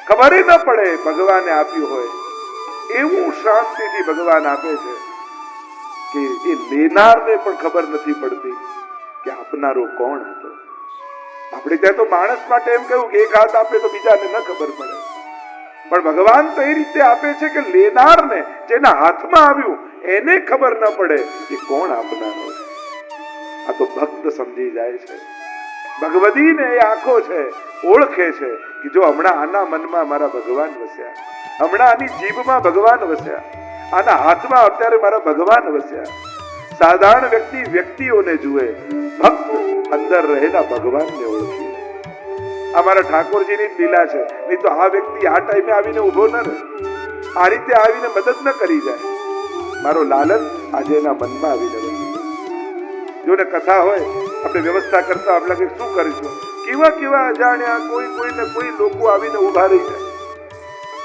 ખબર ન પડે ભગવાને આપ્યું હોય એવું શાંતિથી ભગવાન આપે છે કે એ લેનારને પણ ખબર નથી પડતી કે આપનારો કોણ હતો. આપણે ત્યાં તો માણસ માટે એમ કહ્યું કે એક હાથ આપે તો બીજાને ન ખબર પડે, પણ ભગવાન તો એ રીતે આપે છે કે લેનારને, જેના હાથમાં આવ્યું એને ખબર ન પડે કે કોણ આપનારો. આ તો ભક્ત સમજી જાય છે. ભગવદીને એ આંખો છે, ઓળખે છે કે જો હમણાં આના મનમાં મારા ભગવાન વસ્યા, હમણાં આની જીભમાં ભગવાન વસ્યા, આના હાથમાં અત્યારે મારા ભગવાન વસ્યા. સાધારણ વ્યક્તિ વ્યક્તિઓને જુએ, ભક્ત અંદર રહેલા ભગવાનને ઓળખી. આ મારા ઠાકોરજીની જ લીલા છે. નહીં તો આ વ્યક્તિ આ ટાઈમે આવીને ઉભો ન રહે, આ રીતે આવીને મદદ ન કરી જાય. મારો લાલચ આજે એના મનમાં આવીને વસી. જો ને કથા હોય, આપણે વ્યવસ્થા કરતા આપણે કે શું કરીશું, કેવા કેવા અજાણ્યા કોઈને કોઈ લોકો આવીને ઉભા રહી જાય.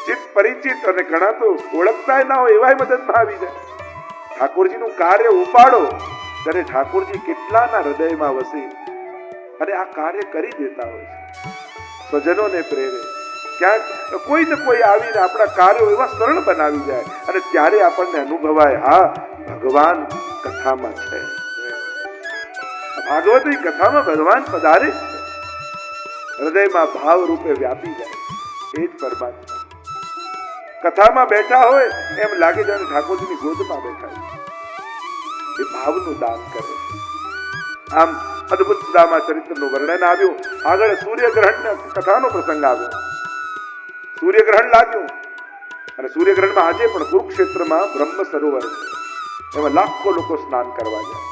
ચિત્ત પરિચિત અને ઘણા તો ઓળખતા ના હોય એવાય મદદમાં આવી જાય. ઠાકોરજીનું કાર્ય ઉપાડો ત્યારે ઠાકોરજી કેટલાના હૃદયમાં વસી અને આ કાર્ય કરી દેતા હોય છે. સ્વજનોને પ્રેરે, ક્યાંક કોઈ ને કોઈ આવીને આપણા કાર્યો એવા સરળ બનાવી જાય અને ત્યારે આપણને અનુભવાય, હા ભગવાન કથામાં છે. ભાગવતની કથામાં ભગવાન પધારે છે, હૃદયમાં ભાવ રૂપે વ્યાપી જાય. એ જ પરમાત્મા કથામાં બેઠા હોય એમ લાગે જાણે ઠાકોરજીની ગોદમાં બેઠા છે. એ ભાવનું દાન કરે. આમ અદભુત સુદામા ચરિત્રનું વર્ણન આવ્યું. આગળ સૂર્યગ્રહણ કથાનો પ્રસંગ આવ્યો. સૂર્યગ્રહણ લાગ્યું અને સૂર્યગ્રહણમાં આજે પણ કુરુક્ષેત્રમાં બ્રહ્મ સરોવર છે, એમાં લાખો લોકો સ્નાન કરવા જાય.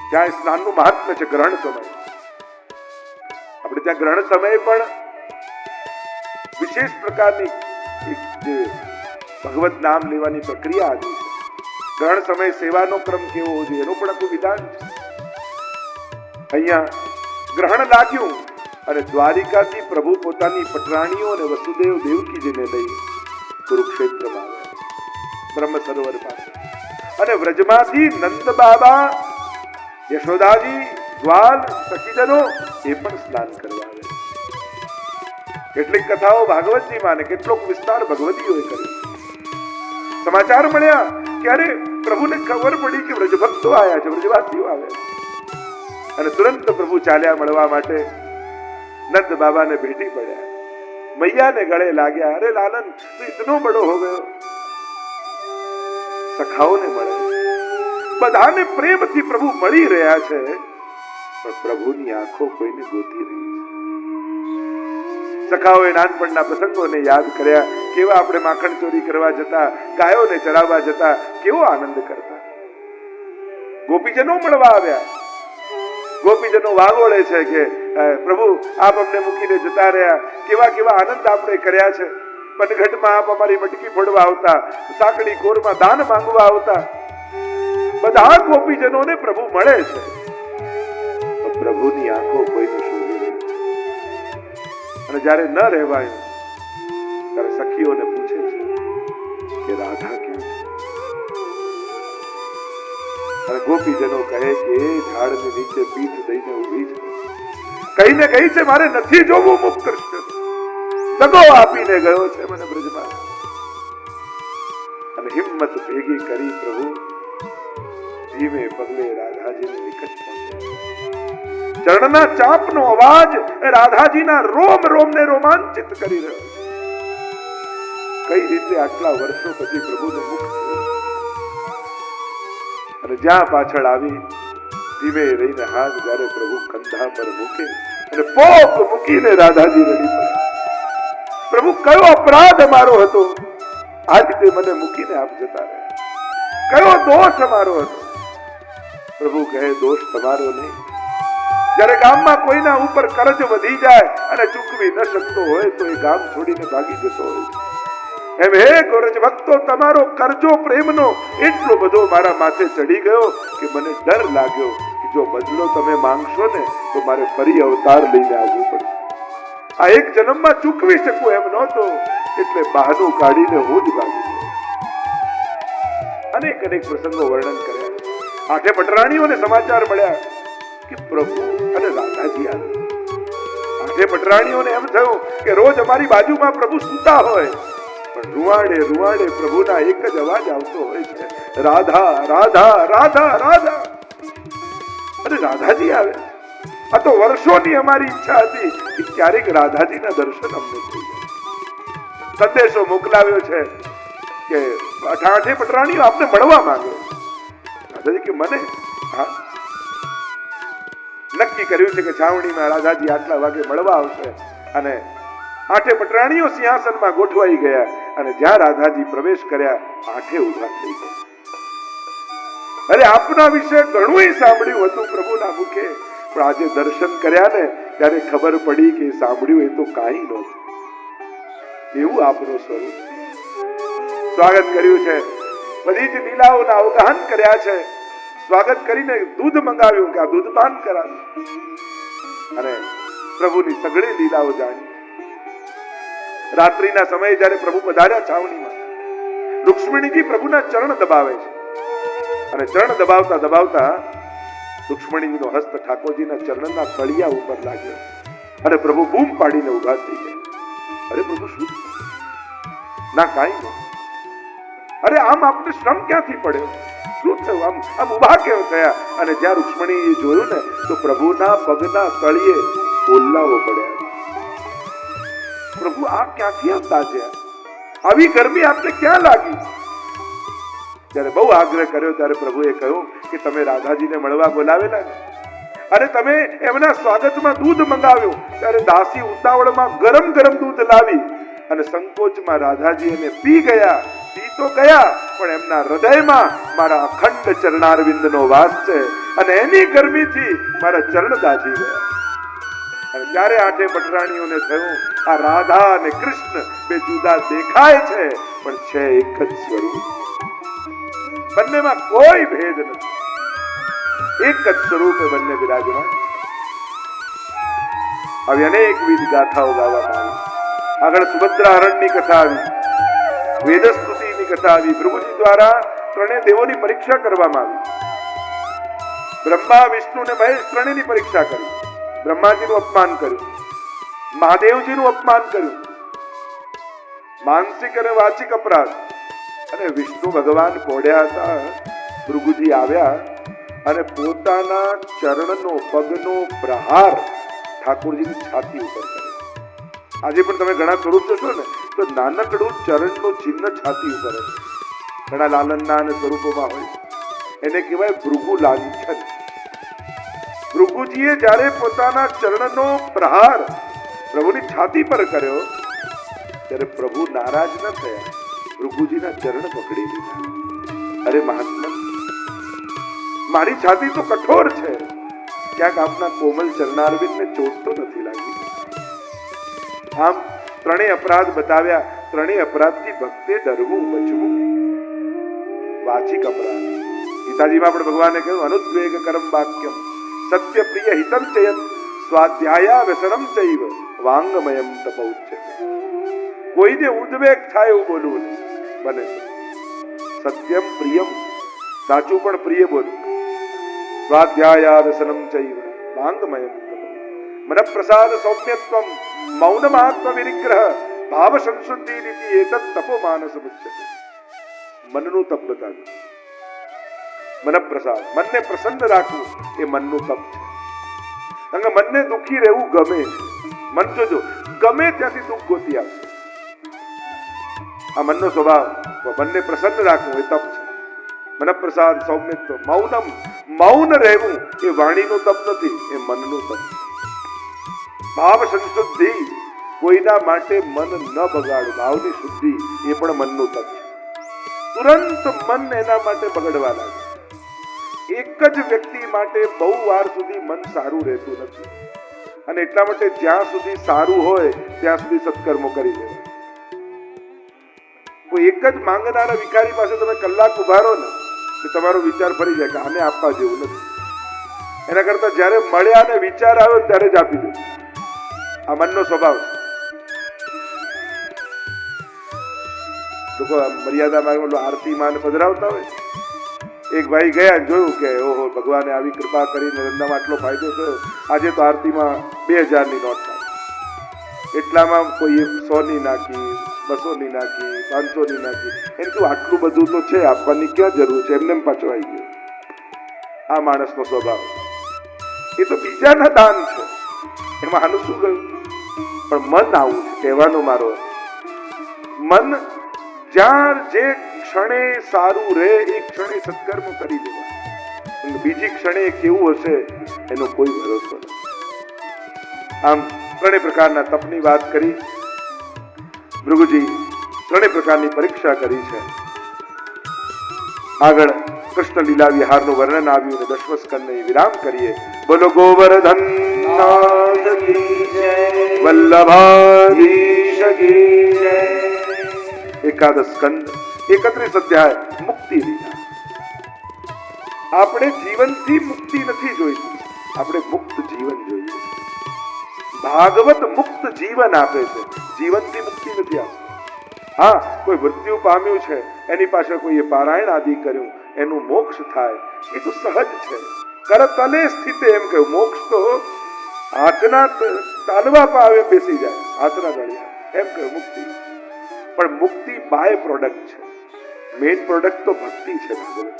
ત્યાં સ્નાનનું મહાત્મ્ય છે. ગ્રહણ સમય આપણે ત્યાં ગ્રહણ સમયે પણ વિશેષ પ્રકારની જે ભગવત નામ લેવાની પ્રક્રિયા આવી છે. ગ્રહણ સમયે સેવાનો ક્રમ કેવો હોવો જોઈએ એનું પણ આખું વિધાન છે. અહીંયા ગ્રહણ લાગ્યું અને દ્વારિકાથી પ્રભુ પોતાની પટરાણીઓ અને વસુદેવ દેવકીજીને લઈ કુરુક્ષેત્રમાં આવ્યા, બ્રહ્મ સરોવર પાસે. અને વ્રજમાંથી નંદ બાબા, યશોદાજી, ગ્વાલ, સખીજનો એ પણ સ્નાન કરવા આવે. કેટલીક કથાઓ ભાગવતજીમાં અને કેટલોક વિસ્તાર ભગવતીઓએ કર્યો. સમાચાર મળ્યા કે અરે પ્રભુને ખબર પડી કે વ્રજભક્તો આવ્યા છે, વ્રજવાસીઓ આવ્યા અને તુરંત પ્રભુ ચાલ્યા મળવા માટે નંદ બાબાને ભેટી પડ્યા, મૈયાને ગળે લાગ્યા. અરે લાલન તું ઇતનો બડો હો ગયો. સખાઓને મળે, બધાને પ્રેમથી પ્રભુ મળી રહ્યા છે, પણ પ્રભુની આંખો કોઈને ગોતી રહી છે. સખાઓએ નાનપણના પ્રસંગોને યાદ કર્યા. કેવા આપણે માખણ ચોરી કરવા જતા, ગાયોને ચરાવવા જતા, કેવો આનંદ કરતા. ગોપીજનો મળવા આવ્યા. ગોપીજનો વાગોળે છે કે પ્રભુ આપ અમને મૂકીને જતા રહ્યા, કેવા કેવા આનંદ આપણે કર્યા છે. પનઘટમાં આપ અમારી મટકી ફોડવા આવતા, સાંકડી કોરમાં દાન માંગવા આવતા. બધા ગોપીજનોને પ્રભુ મળે છે, પ્રભુની આંખો કોઈને શોધી રહી છે. અને જ્યારે ન રહેવાયું ત્યારે સખીઓને પૂછે છે કે રાધા ક્યાં છે? અને ગોપીજનો કહે કે એ ઝાડની નીચે પીઠ દઈને ઊભી છે, કહીને કહી છે મારે નથી જોવું મુખ કૃષ્ણ, દગો આપીને ગયો છે મને બ્રજમાં. અને હિંમત ભેગી કરી પ્રભુ ધીમે પગલે રાધાજીની નિકટ પહોંચ્યા. ચરણના ચાપનો અવાજ રાધાજીના રોમ રોમને રોમાંચિત કરી રહ્યો છે. કઈ રીતે આટલા વર્ષો પછી પ્રભુનું મુખ થયું. અને જ્યાં પાછળ આવી ધીમે રહીને હાથ જ્યારે પ્રભુ કંધા પર મૂકે અને પોક મૂકીને રાધાજી રડી પડે. પ્રભુ કયો અપરાધ મારો હતો, આજ તે મને મૂકીને આપ જતા રહ્યા? કયો દોષ અમારો હતો? પ્રભુ કહે દોષ તમારો નહીં. જ્યારે ગામમાં કોઈના ઉપર કરજ વધી જાય અને ચૂકવી ન શકતો હોય તો એ ગામ છોડીને ભાગી જતો હોય છે. એમ હે ગોરજ ભક્તો, તમારો કરજો પ્રેમનો એટલો બધો મારા માથે ચડી ગયો કે મને ડર લાગ્યો કે જો બદલો તમે માંગશો ને તો મારે ફરી અવતાર લઈને આવવું પડશે. આ એક જન્મમાં ચૂકવી શકું એમ નહોતો, એટલે બહાનું કાઢીને હું જ ભાગી ગયો. અનેક અનેક પ્રસંગો વર્ણન કર્યા. આઠે પટરાણીઓને સમાચાર મળ્યા કે પ્રભુ અને રાધાજી આવ્યા. જે પટરાણીઓને એમ થયું કે રોજ અમારી બાજુમાં પ્રભુ સૂતા હોય, પણ રૂવાડે રૂવાડે પ્રભુના એક જ અવાજ આવતો હોય છે, રાધા રાધા રાધા રાધા. અરે રાધાજી આવે. આ તો વર્ષોની અમારી ઈચ્છા હતી કે ક્યારેક રાધાજીના દર્શન અમને થઈ જાય. સંદેશો મોકલાવ્યો છે કે આઠે પટરાણીઓ આપને મળવા માંગે. રાધાજી કે મને? હા, નક્કી કર્યું છે કે છાવણીમાં રાધાજી આટલા વાગે મળવા આવશે. અને આઠે પટરાણીઓ સિંહાસનમાં ગોઠવાઈ ગયા અને જ્યાં રાધાજી પ્રવેશ કર્યા આઠે ઉભા થઈ ગયા. અરે આપના વિશે ઘણું સાંભળ્યું હતું પ્રભુના મુખે, પણ આજે દર્શન કર્યા ને ત્યારે ખબર પડી કે સાંભળ્યું એ તો કાંઈ નહોતું. એવું આપનું સ્વરૂપ. સ્વાગત કર્યું છે, બધી જ લીલાઓના અવગાહન કર્યા છે. સ્વાગત કરીને દૂધ મંગાવ્યું કે આ દૂધ પાન કરાવ્યું અને પ્રભુની સઘળી લીલાઓ જાણી. રાત્રિના સમયે જ્યારે પ્રભુ પધાર્યા છાવણીમાં, રૂક્ષ્મણીજી પ્રભુના ચરણ દબાવે છે અને ચરણ દબાવતા દબાવતા રૂક્ષ્મણીજીનો હસ્ત ઠાકોરજીના ચરણના તળિયા ઉપર લાગ્યો અને પ્રભુ બૂમ પાડીને ઉભા થઈ ગયા. અરે પ્રભુ શું? ના કાંઈ નહીં. અરે આમ આપને શ્રમ ક્યાંથી પડ્યો? શું થયું? આમ ઉભા કેમ થયા? અને જ્યાં રૂક્ષ્મણીએ જોયું ને તો પ્રભુના પગના તળિયે ઓલ્લાઓ પડ્યા. પ્રભુ આ ક્યાંથી આવતા છે? આવી ગરમી આપને ક્યાં લાગી? ત્યારે બહુ આગ્રહ કર્યો ત્યારે પ્રભુએ કહ્યું કે તમે રાધાજીને મળવા બોલાવેલા ને, અને તમે એમના સ્વાગતમાં દૂધ મંગાવ્યું ત્યારે દાસી ઉતાવળમાં ગરમ ગરમ દૂધ લાવી અને સંકોચમાં રાધાજી એને પી ગયા. પી તો ગયા, પણ એમના હૃદયમાં મારા અખંડ ચરણારવિંદનો વાસ છે અને એની ગરમીથી મારા ચરણ દાઝી ગયા. અને ત્યારે આઠે પટરાણીઓને થયું આ રાધા અને કૃષ્ણ બે જુદા દેખાય છે પણ છે એક જ સ્વરૂપ. બંનેમાં કોઈ ભેદ નથી, એક જ સ્વરૂપે બંને બિરાજમાન. આવી અનેકવિધ ગાથાઓ ગાવામાં આવી. આગળ સુભદ્રા હરણની કથા આવી, વેદસ્તુતિની કથા આવી. ભૃગુજી દ્વારા ત્રણેય દેવોની પરીક્ષા કરવામાં આવી. બ્રહ્મા, વિષ્ણુ અને મહેશ ત્રણેયની પરીક્ષા કરી. બ્રહ્માજીનું અપમાન કર્યું, મહાદેવજીનું અપમાન કર્યું, માનસિક અને વાચિક અપરાધ. અને વિષ્ણુ ભગવાન પોઢ્યા હતા. ભૃગુજી આવ્યા અને પોતાના ચરણનો પગનો પ્રહાર ઠાકોરજીની છાતી ઉપર કર્યો. આજે પણ તમે ઘણા સ્વરૂપ જોશો ને તો નાનકડું ચરણનું ચિહ્ન છાતી ઉપર હશે. ઘણા લાલનના અને સ્વરૂપોમાં હોય, એને કહેવાય ભૃગુ લાંછન. ભૃગુજીએ જ્યારે પોતાના ચરણનો પ્રહાર પ્રભુની છાતી પર કર્યો ત્યારે પ્રભુ નારાજ ન થયા, ભૃગુજીના ચરણ પકડી લીધા. અરે મહાત્મા, મારી છાતી તો કઠોર છે, ક્યાંક આપના કોમલ ચરણારવિંદને ચોટ તો નથી લાગી? આમ ત્રણેય અપરાધ બતાવ્યા. ત્રણેય અપરાધથી ભક્તે ડરવું, બચવું. વાચિક અપરાધ, ગીતાજીમાં પણ ભગવાને કહ્યું અનુદ્વેગ કરમ વાક્યમ સત્ય પ્રિય હિતમ ચયત સ્વાધ્યાયા વ્યસનમ ચૈવ વાંગમયમ તપૌચ્યતે. કોઈને ઉદ્વેગ થાય એવું બોલવું નહીં બને. સત્યમ પ્રિયમ, સાચું પણ પ્રિય બોલવું. સ્વાધ્યાયા વ્યસનમ ચૈવ વાંગમયમ તપૌ. મન પ્રસાદ સૌમ્યત્વમ મૌનમાત્મ વિનિગ્રહ ભાવ સંશુદ્ધિ નીતિ એતત તપો માનસ મુચ્યતે. મનનું તપ બતાવ્યું. મન પ્રસાદ, મનને પ્રસન્ન રાખવું એ મનનું તપ છે. કારણ કે મનને દુઃખી રહેવું ગમે છે. મન જોજો ગમે ત્યાંથી દુઃખ ગોતી આવશે. આ મનનો સ્વભાવ. મનને પ્રસન્ન રાખવું એ તપ છે. મન પ્રસાદ સૌમ્યત્વ, મૌનમ, મૌન રહેવું એ વાણીનું તપ નથી, એ મનનું તપ છે. ભાવ સંશુદ્ધિ, કોઈના માટે મન ન બગાડ, ભાવની શુદ્ધિ એ પણ મનનું તપ છે. તુરંત મન એના માટે બગડવા લાગે. એક જ વ્યક્તિ માટે બહુ વાર સુધી મન સારું રહેતું નથી, અને એટલા માટે જ્યાં સુધી સારું હોય ત્યાં સુધી સત્કર્મો કરી દેવા. કોઈ એક જ માંગનારા ભિખારી પાસે તમે કલાક ઉભા રહો ને તો તમારો વિચાર ફરી જાય કે આને આપવા જેવું નથી. એના કરતા જ્યારે મળ્યા ને વિચાર આવ્યો ત્યારે જ આપી દો. આ મનનો સ્વભાવ છે. લોકો મર્યાદામાં આરતીમાં પધરાવતા હોય. એક ભાઈ ગયા જોયું કે ઓહો ભગવાને આવી કૃપા કરીને ધંધામાં આટલો ફાયદો થયો, આજે તો આરતીમાં 2000ની નોટ થાય. એટલામાં કોઈ 100ની નાખી, 200ની નાખી, 500ની નાખી. એમ તો આટલું બધું તો છે, આપવાની ક્યાં જરૂર છે? એમને પચવાઈ ગયું. આ માણસનો સ્વભાવ. એ તો બીજાના દાન છે, એમાં આનું શું ગયું? પણ મન આવું છે. કહેવાનો મારો મન જ્યાં જે ક્ષણે સારું રહે એ ક્ષણે સત્કર્મ કરી દેવા. બીજી ક્ષણે કેવું હશે એનો કોઈ ભરોસો નથી. આમ ત્રણેય પ્રકારના તપની વાત કરી ભૃગુજી, ત્રણેય પ્રકારની પરીક્ષા કરી છે. આગળ કૃષ્ણ લીલા વિહારનું વર્ણન આવ્યું અને 10મ સ્કંદને વિરામ કરીએ. બોલો ગોવર્ધન વલ્લભાધીશ કી જય. 11 સ્કંદ 31 અધ્યાય મુક્તિ લીલા. આપણે જીવનથી મુક્તિ નથી જોઈતી, આપણે મુક્ત જીવન જોઈએ. ભાગવત મુક્ત જીવન આપે છે, જીવનથી મુક્તિ નથી આપતી. હા, કોઈ મૃત્યુ પામ્યું છે, એની પાછળ કોઈએ પારાયણ આદિ કર્યું, એનું મોક્ષ થાય, એ તો સહજ છે. કરતલે સ્થિતે એમ કહ્યું. મોક્ષ તો હાથના તાલવા પાવે બેસી જાય, હાથના ગળ્યા, એમ કહ્યું મુક્તિ. પણ મુક્તિ બાય પ્રોડક્ટ છે, મેઇન પ્રોડક્ટ તો ભક્તિ છે. ભાગવત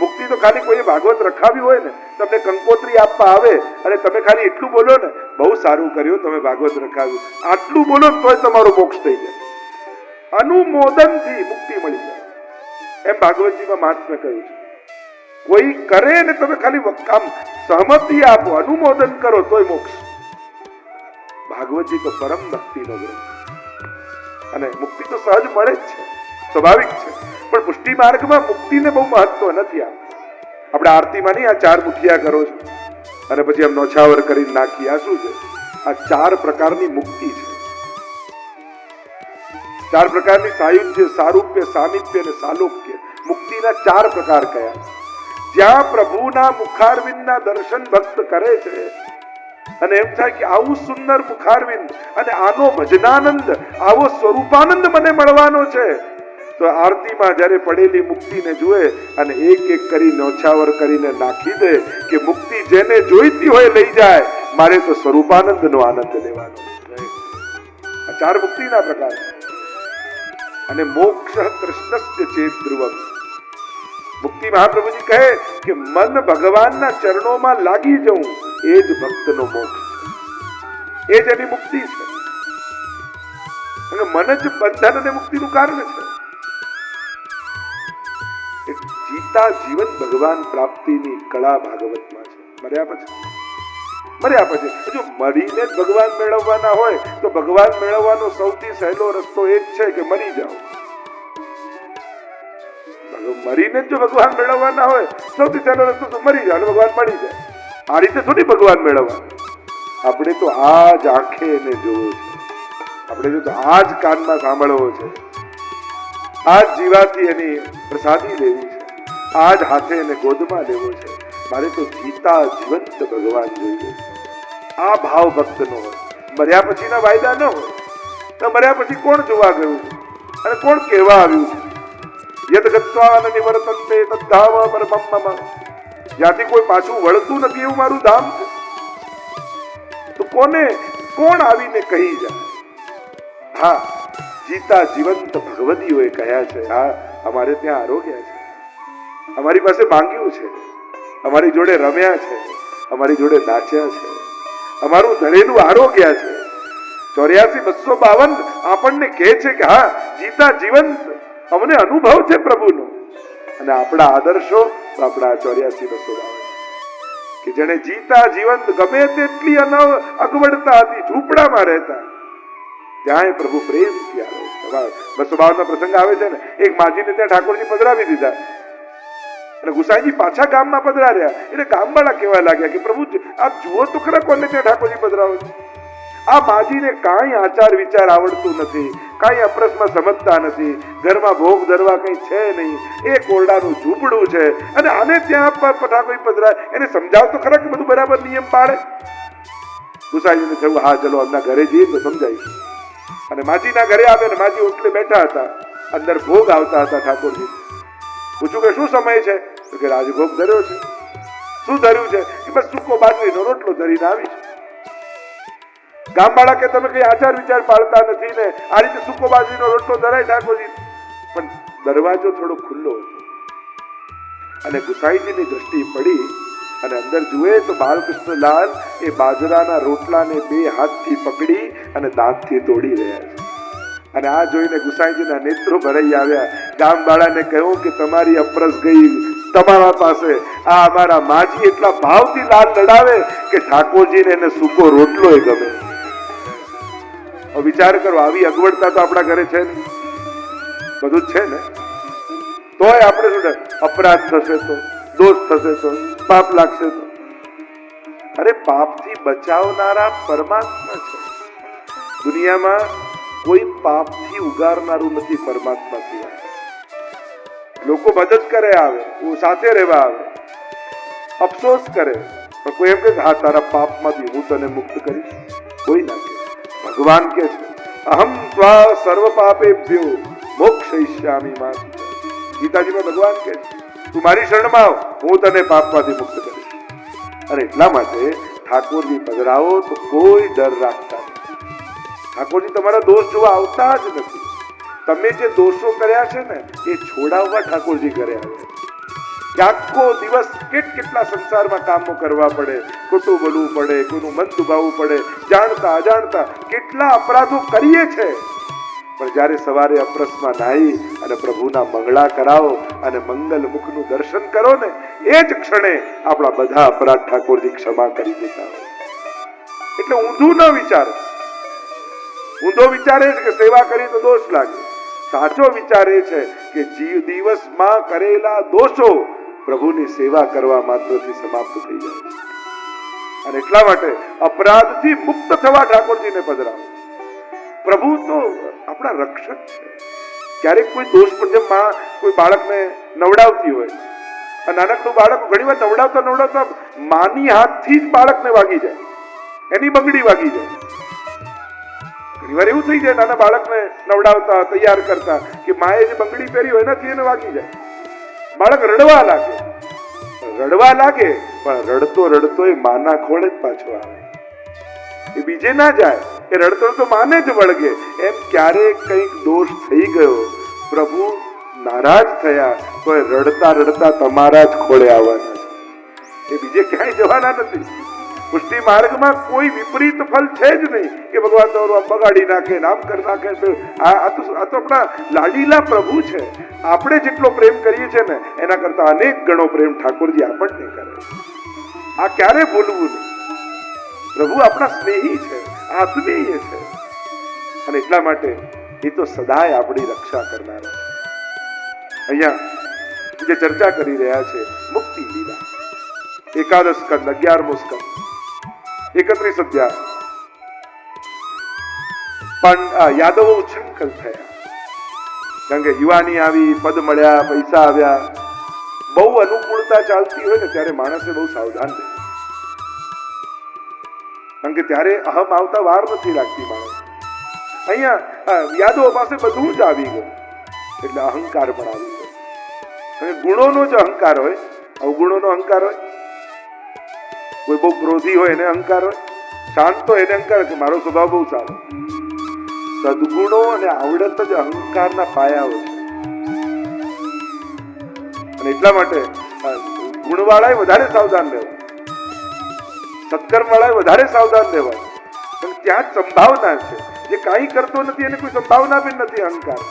મુક્તિ તો ખાલી કોઈએ ભાગવત રખાવી હોય ને, તમને કંકોત્રી આપવા આવે અને તમે ખાલી એટલું બોલો ને, બહુ સારું કર્યું તમે ભાગવત રખાવ્યું, આટલું બોલો તોય તમારો મોક્ષ થઈ જાય. અનુમોદનથી મુક્તિ મળી જાય, એમ ભાગવતજીમાં મહાત્મ્ય કહ્યું છે. કોઈ કરે ને તમે ખાલી આમ સહમતિ આપો, અનુમોદન કરો તોય મોક્ષ. ભાગવતજી તો પરમ ભક્તિનો ગ્રંથ, અને મુક્તિ તો સહજ મળે જ છે, સ્વાભાવિક છે. પણ પુષ્ટિ માર્ગમાં મુક્તિને બહુ મહત્વ નથી આપતું. આપણે આરતીમાં નહીં આ 4 મુઠિયા કરો છો અને પછી આમ નોછાવર કરીને નાખી, આ શું છે? આ 4 પ્રકારની મુક્તિ છે. 4 પ્રકારની સાયુજ્ય, સારૂપ્ય, સામીપ્ય અને સાલોક્ય. મુક્તિના 4 પ્રકાર કયા? જ્યાં પ્રભુના મુખારવિંદના દર્શન ભક્ત કરે છે અને એમ થાય કે આવું સુંદર મુખારવિંદ અને આનો ભજનાનંદ, આવો સ્વરૂપાનંદ મને મળવાનો છે, તો આરતીમાં જ્યારે પડેલી મુક્તિને જુએ અને એક એક કરી નોછાવર કરીને નાખી દે કે મુક્તિ જેને જોઈતી હોય લઈ જાય, મારે તો સ્વરૂપાનંદનો આનંદ લેવાનો. આ 4 મુક્તિના પ્રકાર. અને મોક્ષ કૃષ્ણસ્ય ચેત ધ્રુવમ. મુક્તિ મહાપ્રભુજી કહે કે મન ભગવાનના ચરણોમાં લાગી જવું, એ જ ભક્તનો મોક્ષ છે, એ જ એની મુક્તિ છે. અને મન જ બંધન અને મુક્તિનું કારણ છે. જીતા જીવન ભગવાન પ્રાપ્તિની કળા ભાગવતમાં છે. મર્યા પછી જો મરીને જ ભગવાન મેળવવાના હોય તો ભગવાન મેળવવાનો સૌથી સહેલો રસ્તો એ જ છે કે મરી જાઓ. મરીને જ જો ભગવાન મેળવવાના હોય સૌથી સહેલો રસ્તો તો મરી જાઓ, ભગવાન મળી જાય. આ રીતે થોડી ભગવાન મેળવવાનું. આપણે તો આ જ આંખે એને જોવો છે, આપણે તો આ જ કાનમાં સાંભળવો છે, આ જ જીવાથી એની પ્રસાદી લેવી છે, આ જ હાથે એને ગોદમાં લેવો છે. મારે તો જીતા જીવંત ભગવાન જોઈએ. આ ભાવ ભક્તનો હોય. મર્યા પછીના વાયદા ન હોય. તો મર્યા પછી કોણ જોવા ગયું છે અને કોણ કહેવા આવ્યું છે? યદ ગત્વા ન નિવર્તન્તે તદ્ધામ પરમમ મમ. જ્યાંથી કોઈ પાછું વળતું નથી એવું મારું ધામ છે. તો કોણ આવીને કહી જાય? હા, જીતા જીવંત ભગવતીઓએ કહ્યા છે. હા, અમારે ત્યાં આરોગ્ય છે, અમારી પાસે માંગ્યું છે, અમારી જોડે રમ્યા છે, અમારી જોડે નાચ્યા છે, અમારું ધરેલું આરોગ્ય છે. 84,252 આપણને કહે છે કે હા, જીતા જીવંત અમને અનુભવ છે પ્રભુનો. અને આપણા આદર્શો તો આપણા 84,252 કે જેને જીતા જીવંત ગમે તેટલી અગવડતા હતી, ઝૂંપડામાં રહેતા, ત્યાં પ્રભુ પ્રેમથી આવે. 252 પ્રસંગ આવે છે ને, એક માજીને ત્યાં ઠાકોરજી પધરાવી દીધા અને ગુસાઈજી પાછા ગામમાં પધરાર્યા. એટલે ગામવાળા કહેવા લાગ્યા કે પ્રભુ આપ જુઓ તો ખરા કોને ત્યાં ઠાકોરજી પધરાવો છો. આ માજીને કાંઈ આચાર વિચાર આવડતું નથી, કાંઈ અપ્રસમાં સમજતા નથી, ઘરમાં ભોગ ધરવા કંઈ છે નહીં, એક ઓરડાનું ઝૂંપડું છે અને આને ત્યાં ઠાકોરજી પધરાય. એને સમજાવ તો ખરા કે બધું બરાબર નિયમ પાડે. ગુસાઈજીને થયું હા ચલો એમના ઘરે જઈએ તો સમજાઈશું. અને માજીના ઘરે આવે ને માજી ઓટલે બેઠા હતા, અંદર ભોગ આવતા હતા ઠાકોરજી. પૂછ્યું કે શું સમય છે? તો કે રાજભોગ ધર્યો છે. શું ધર્યું છે? કે બસ સૂકો બાજરીનો રોટલો ધરીને આવી છે. ગામવાળા કે તમે કઈ આચાર વિચાર પાળતા નથી ને આ રીતે સૂકો બાજરીનો રોટલો ધરાય ઠાકોરજી, પણ દરવાજો થોડો ખુલ્લો હતો અને ગુસાઈજીની દ્રષ્ટિ પડી અને અંદર જુએ તો બાલકૃષ્ણલાલ એ બાજરાના રોટલાને બે હાથથી પકડી અને દાંતથી તોડી રહ્યા છે. અને આ જોઈને ગુસાઈજીના નેત્રો ભરાઈ આવ્યા. ગામવાળાને કહ્યું કે તમારી અપરસ ગઈ તમારા પાસે, આ અમારા માજી એટલા ભાવથી લાલ લડાવે કે ઠાકોરજીને એને સૂકો રોટલો એ ગમે. વિચાર કરો, આવી અગવડતા તો આપણા ઘરે છે ને, બધું જ છે ને, તોય આપણે શું અપરાધ થશે તો, દોષ થશે તો, પાપ લાગશે તો. અરે પાપથી બચાવનારા પરમાત્મા છે. દુનિયામાં કોઈ પાપથી ઉગારનારું નથી પરમાત્મા સિવાય. લોકો મદદ કરે આવે, સાથે રહેવા આવે, અફસોસ કરે, પણ કોઈ એમ કે હા તારા પાપમાંથી હું તને મુક્ત કરીશ, કોઈ ના કે. ભગવાન કે છે અહમ ત્વા સર્વ પાપેભ્યો મોક્ષયિષ્યામિ મા. ગીતાજીમાં ભગવાન કે તું મારી શરણમાં આવ, હું તને પાપમાંથી મુક્ત કરીશ. અને એટલા માટે ઠાકોરજી પધરાવો તો કોઈ ડર રાખતા નથી. ઠાકોરજી તમારા દોષ જોવા આવતા જ નથી. તમે જે દોષો કર્યા છે ને એ છોડાવવા ઠાકોરજી કર્યા છે. કે આખો દિવસ કેટલા સંસારમાં કામો કરવા પડે, ખોટું બોલવું પડે, કોઈનું મન દુભાવવું પડે, જાણતા અજાણતા કેટલા અપરાધો કરીએ છે. પણ જ્યારે સવારે અપરસમાં નાહી અને પ્રભુના મંગળા કરાવો અને મંગલ મુખનું દર્શન કરો ને, એ જ ક્ષણે આપણા બધા અપરાધ ઠાકોરજી ક્ષમા કરી દેતા હોય. એટલે ઊંધું ન વિચારો. ઊંધો વિચાર એ છે કે સેવા કરી તો દોષ લાગે. સાચો વિચાર એ છે કે દિવસમાં કરેલા દોષો પ્રભુની સેવા કરવા માત્રથી સમાપ્ત થઈ જાય છે. અને એટલા માટે અપરાધથી મુક્ત થવા ઠાકોરજીને પધરાવો. પ્રભુ તો આપણા રક્ષક છે. ક્યારેક કોઈ દોષ પણ, જેમ માં કોઈ બાળકને નવડાવતી હોય, નાનકડું બાળક ઘણી વાર નવડાવતા માની હાથથી જ બાળકને વાગી જાય, એની બંગડી વાગી જાય. ઘણી વાર એવું થઈ જાય નાના બાળકને નવડાવતા તૈયાર કરતા કે માએ જે બંગડી પહેરી હોય એનાથી એને વાગી જાય. બાળક રડવા લાગે પણ રડતો એ માના ખોળે જ પાછો આવે. એ બીજે ના જાય, એ રડતો માને જ વળગે. એમ ક્યારેક કંઈક દોષ થઈ ગયો, પ્રભુ નારાજ થયા તો એ રડતા તમારા જ ખોળે આવવાના, એ બીજે ક્યાંય જવાના નથી. પુષ્ટિ માર્ગમાં કોઈ વિપરીત ફલ છે જ નહીં કે ભગવાન તમારું આમ બગાડી નાખે, આમ કરી નાખે. આ તો આપણા લાડીલા પ્રભુ છે. આપણે જેટલો પ્રેમ કરીએ છીએ ને એના કરતા અનેક ગણો પ્રેમ ઠાકોરજી આપણને કરે. આ ક્યારે ભૂલવું નહીં. પ્રભુ આપણા સ્નેહી છે, આત્મીય છે. અને એટલા માટે એ તો સદાય આપણી રક્ષા કરનારા છે. અહીંયા જે ચર્ચા કરી રહ્યા છે મુક્તિ લીલા, એકાદશ સ્કંદ, 11મો સ્કંદ, 31 અધ્યાય. પણ યાદવો ઉચ્છૃંખલ થયા, કારણ કે યુવાની આવી, પદ મળ્યા, પૈસા આવ્યા. બહુ અનુકૂળતા ચાલતી હોય ને ત્યારે માણસે બહુ સાવધાન રહેવું, કારણ કે ત્યારે અહમ આવતા વાર નથી લાગતી માણસ. અહીંયા યાદવો પાસે બધું જ આવી ગયું એટલે અહંકાર પણ આવી ગયો. અને ગુણોનો જ અહંકાર હોય, અવગુણોનો અહંકાર હોય. કોઈ બહુ ક્રોધી હોય એને અહંકાર હોય, શાંત તો એને અહંકાર કે મારો સ્વભાવ બહુ સારો. સદગુણો અને આવડત જ અહંકારના પાયાઓ છે. અને એટલા માટે ગુણવાળાએ વધારે સાવધાન રહેવું, સત્કર્મ વાળાએ વધારે સાવધાન રહેવા. ત્યાં જ સંભાવના છે. જે કાંઈ કરતો નથી એને કોઈ સંભાવના પણ નથી અહંકાર.